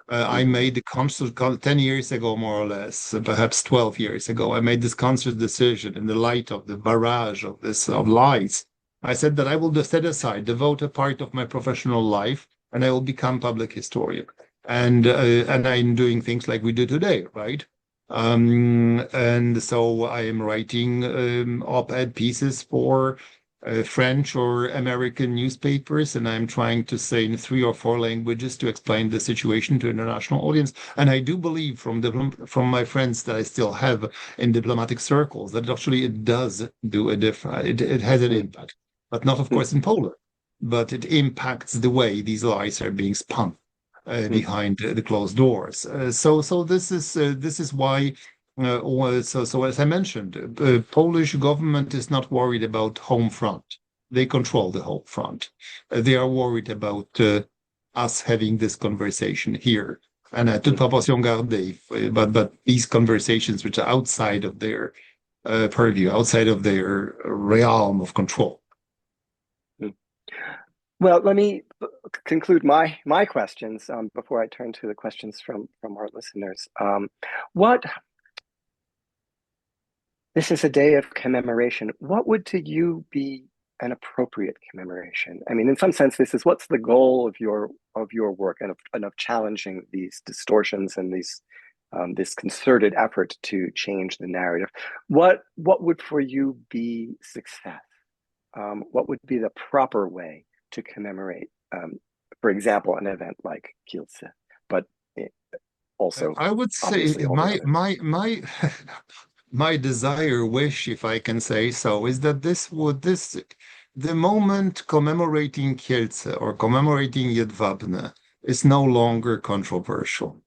S2: I made the conscious 10 years ago, more or less, perhaps 12 years ago. I made this conscious decision in the light of the barrage of of lies. I said that I will set aside, devote a part of my professional life, and I will become public historian. And I'm doing things like we do today, right? And so I am writing op-ed pieces for French or American newspapers, and I'm trying to say in 3 or 4 languages to explain the situation to international audience. And I do believe from my friends that I still have in diplomatic circles that actually it does do a difference. It has an impact, but not, of course, in Poland. But it impacts the way these lies are being spun behind the closed doors. So this is why. So as I mentioned, Polish government is not worried about home front. They control the home front. They are worried about us having this conversation here. And toute proportion gardée, but these conversations which are outside of their purview, outside of their realm of control.
S3: Well, let me conclude my questions before I turn to the questions from our listeners. This is a day of commemoration. What would to you be an appropriate commemoration? I mean, in some sense, what's the goal of your work and of challenging these distortions and this concerted effort to change the narrative. What would for you be success? What would be the proper way to commemorate, for example, an event like Kielce, but also
S2: I would say my desire, wish, if I can say so, is that the moment commemorating Kielce or commemorating Jedwabne is no longer controversial.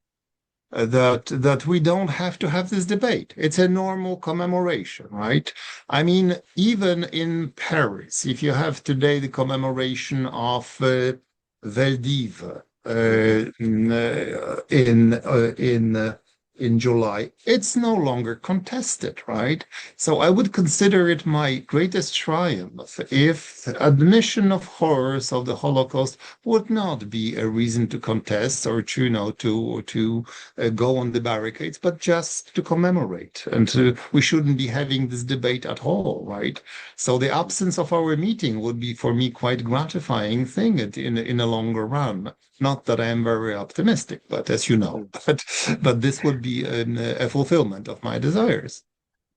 S2: That we don't have to have this debate. It's a normal commemoration, right? I mean, even in Paris, if you have today the commemoration of Veldiv in July, it's no longer contested, right? So I would consider it my greatest triumph if the admission of horrors of the Holocaust would not be a reason to contest or to go on the barricades, but just to commemorate. And we shouldn't be having this debate at all, right? So the absence of our meeting would be for me quite gratifying thing in a longer run. Not that I am very optimistic, but as you know, but this would be a fulfillment of my desires.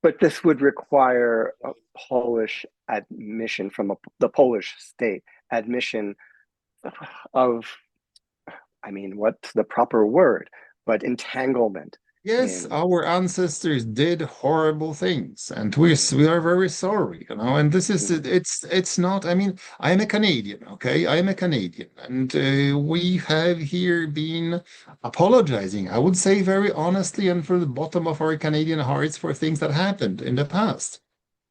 S3: But this would require a Polish admission from the Polish state, admission of, I mean, what's the proper word? But entanglement.
S2: Yes, our ancestors did horrible things, and we are very sorry, And this is it's not. I mean, I'm a Canadian, okay? I'm a Canadian, and we have here been apologizing. I would say very honestly and from the bottom of our Canadian hearts for things that happened in the past.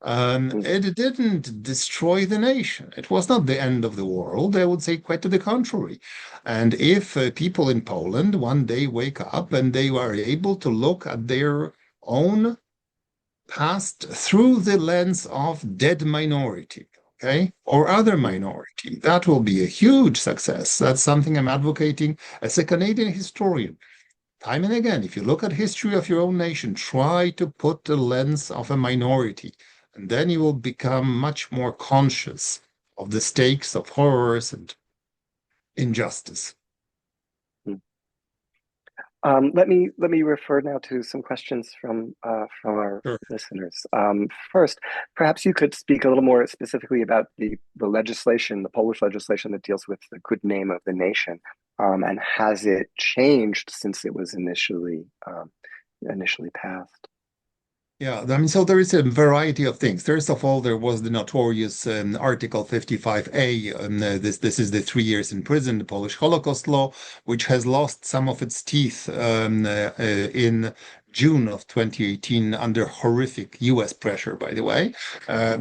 S2: It didn't destroy the nation. It was not the end of the world. I would say quite to the contrary. And if people in Poland one day wake up and they are able to look at their own past through the lens of dead minority, okay, or other minority, that will be a huge success. That's something I'm advocating as a Canadian historian. Time and again, if you look at history of your own nation, try to put the lens of a minority. And then you will become much more conscious of the stakes of horrors and injustice.
S3: Let me refer now to some questions from our listeners. First, perhaps you could speak a little more specifically about the legislation, the Polish legislation that deals with the good name of the nation, and has it changed since it was initially passed?
S2: Yeah, I mean, so there is a variety of things. First of all, there was the notorious Article 55A. This is the 3 years in prison, the Polish Holocaust law, which has lost some of its teeth in June of 2018 under horrific U.S. pressure, by the way.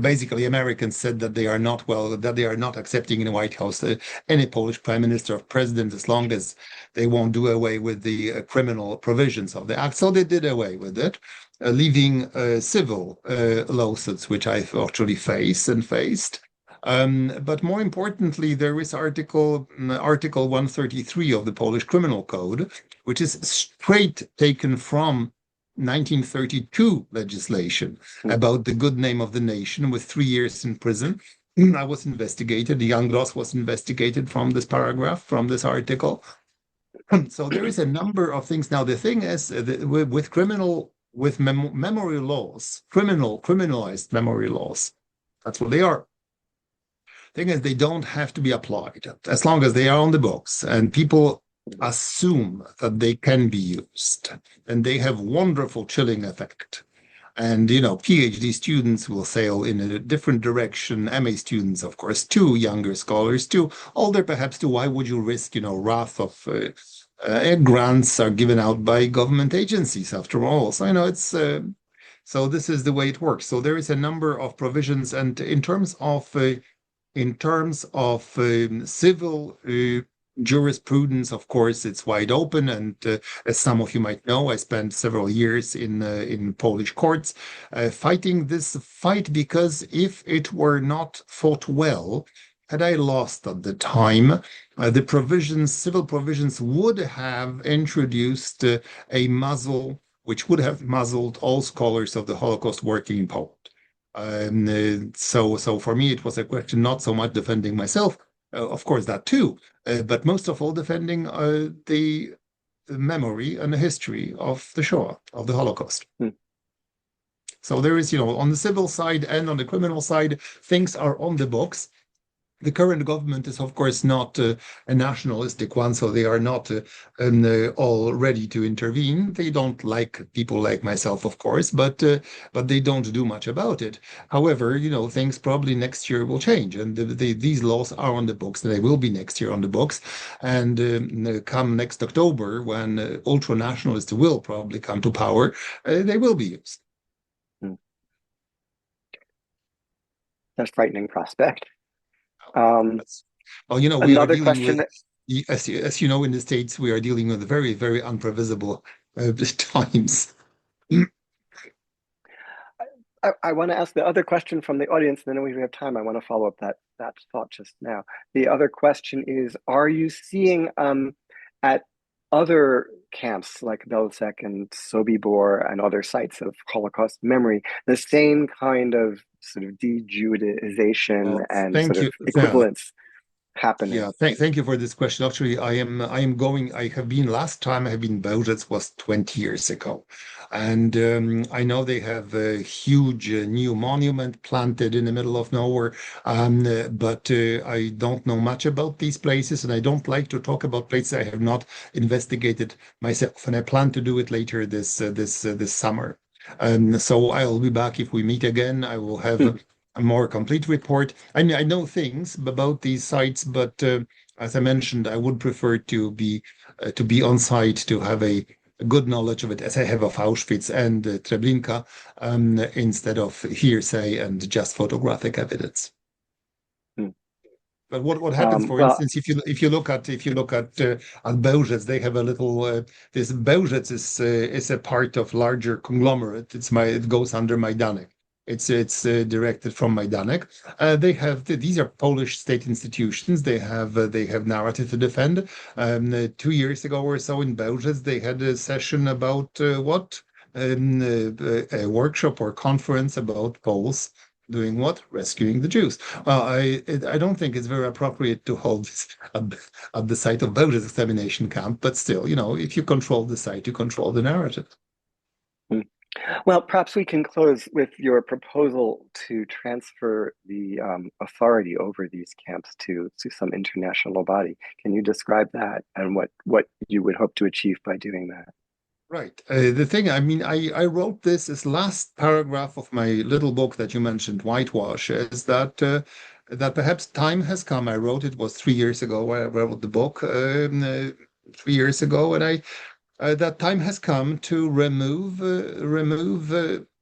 S2: Basically, Americans said that that they are not accepting in the White House any Polish prime minister or president as long as they won't do away with the criminal provisions of the act. So they did away with it, leaving civil lawsuits, which I've actually faced. But more importantly, there is Article 133 of the Polish Criminal Code, which is straight taken from 1932 legislation
S3: Mm.
S2: about the good name of the nation, with 3 years in prison. I was investigated. Jan Gross was investigated from this paragraph, from this article. So there is a number of things. Now, the thing is, with memory laws, criminalized memory laws, that's what they are. Thing is, they don't have to be applied as long as they are on the books and people assume that they can be used, and they have wonderful chilling effect. And, PhD students will sail in a different direction. MA students, of course, too. Younger scholars, too. Older, perhaps, too. Why would you risk, wrath of grants are given out by government agencies, after all? So, so this is the way it works. So there is a number of provisions. And in terms of civil jurisprudence, of course, it's wide open. And as some of you might know, I spent several years in Polish courts fighting this fight, because if it were not fought well, had I lost at the time, the civil provisions would have introduced a muzzle, which would have muzzled all scholars of the Holocaust working in Poland. So for me, it was a question not so much defending myself, of course, that too, but most of all defending the memory and the history of the Shoah, of the Holocaust.
S3: Hmm.
S2: So there is, on the civil side and on the criminal side, things are on the books. The current government is, of course, not a nationalistic one, so they are not all ready to intervene. They don't like people like myself, of course, but they don't do much about it. However, things probably next year will change, and these laws are on the books, and they will be next year on the books. And come next October, when ultra nationalists will probably come to power, they will be used.
S3: That's a frightening prospect.
S2: Well, we are
S3: Another
S2: dealing
S3: question
S2: with, as you know, in the States, we are dealing with very, very unprevisible times.
S3: I want to ask the other question from the audience, and then when we have time, I want to follow up that thought just now. The other question is, are you seeing at other camps like Belzec and Sobibor and other sites of Holocaust memory, the same kind of sort of de-Judaization and
S2: Thank
S3: sort
S2: you.
S3: of equivalence happening?
S2: Yeah, thank you for this question. Actually, I have been, last time I have been in Bełżec was 20 years ago. And I know they have a huge new monument planted in the middle of nowhere. But I don't know much about these places, and I don't like to talk about places I have not investigated myself. And I plan to do it later this summer. So I'll be back if we meet again. I will have a more complete report. I mean, I know things about these sites, but as I mentioned, I would prefer to be on site, to have a good knowledge of it, as I have of Auschwitz and Treblinka, instead of hearsay and just photographic evidence. But what happens, for instance, if you look at Bełżec, they have a little. This Bełżec is a part of larger conglomerate. It goes under Majdanek. It's directed from Majdanek. These are Polish state institutions. They have narrative to defend. 2 years ago or so in Bełżec, they had a session about a workshop or conference about Poles doing what? Rescuing the Jews. Well, I don't think it's very appropriate to hold this at the site of Bełżec extermination camp, but still, if you control the site, you control the narrative.
S3: Well, perhaps we can close with your proposal to transfer the authority over these camps to some international body. Can you describe that and what you would hope to achieve by doing that?
S2: Right. The thing, I mean, I wrote this as last paragraph of my little book that you mentioned, Whitewash, is that that perhaps time has come. I wrote it was 3 years ago. I wrote the book 3 years ago, and I that time has come to remove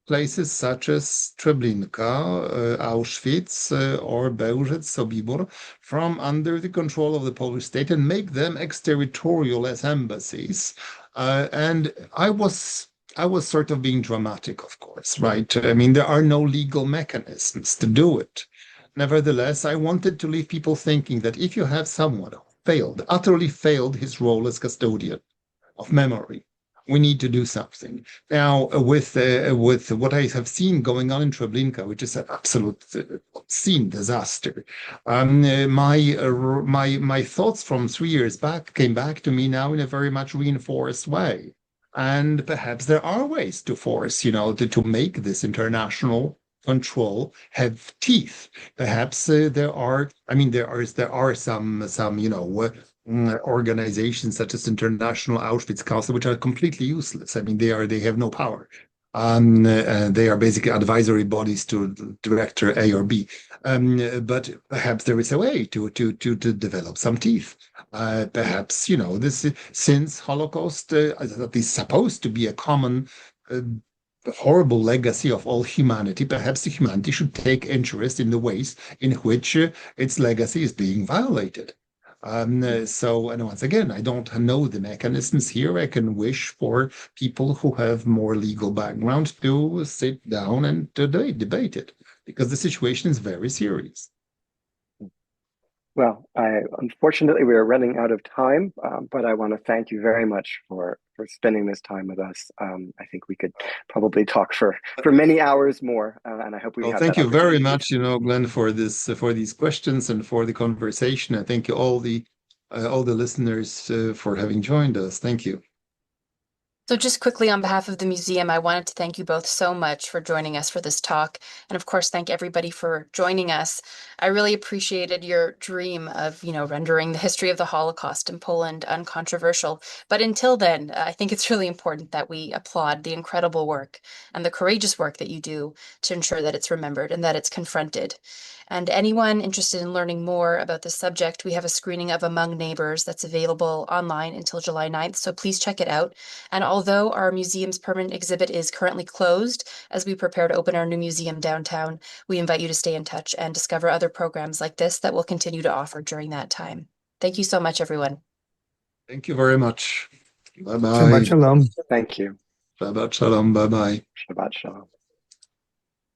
S2: places such as Treblinka, Auschwitz, or Bełżec, Sobibór from under the control of the Polish state and make them exterritorial as embassies. And I was sort of being dramatic, of course, right? I mean, there are no legal mechanisms to do it. Nevertheless, I wanted to leave people thinking that if you have someone who failed, utterly failed his role as custodian of memory, we need to do something. Now, with what I have seen going on in Treblinka, which is an absolute obscene disaster, my thoughts from 3 years back came back to me now in a very much reinforced way. And perhaps there are ways to force, to make this international control have teeth. Perhaps I mean, there are some, organizations such as International Auschwitz Council, which are completely useless. I mean, they have no power. They are basically advisory bodies to director A or B. But perhaps there is a way to develop some teeth. Perhaps this since Holocaust is supposed to be a common. Horrible legacy of all humanity, perhaps humanity should take interest in the ways in which its legacy is being violated. And once again, I don't know the mechanisms here. I can wish for people who have more legal background to sit down and to debate it, because the situation is very serious.
S3: Well, unfortunately we are running out of time, but I want to thank you very much for spending this time with us. I think we could probably talk for many hours more, and I hope we
S2: Well,
S3: have
S2: thank
S3: that
S2: you very
S3: opportunity.
S2: much, Glenn, for these questions and for the conversation. I thank you all the listeners for having joined us. Thank you.
S1: So just quickly on behalf of the museum, I wanted to thank you both so much for joining us for this talk. And of course, thank everybody for joining us. I really appreciated your dream of, rendering the history of the Holocaust in Poland uncontroversial. But until then, I think it's really important that we applaud the incredible work and the courageous work that you do to ensure that it's remembered and that it's confronted. And anyone interested in learning more about this subject, we have a screening of Among Neighbors that's available online until July 9th. So please check it out. And although our museum's permanent exhibit is currently closed, as we prepare to open our new museum downtown, we invite you to stay in touch and discover other programs like this that we'll continue to offer during that time. Thank you so much, everyone.
S2: Thank you very much. Bye-bye.
S4: Shabbat shalom.
S3: Thank you.
S2: Shabbat shalom. Bye-bye.
S3: Shabbat shalom.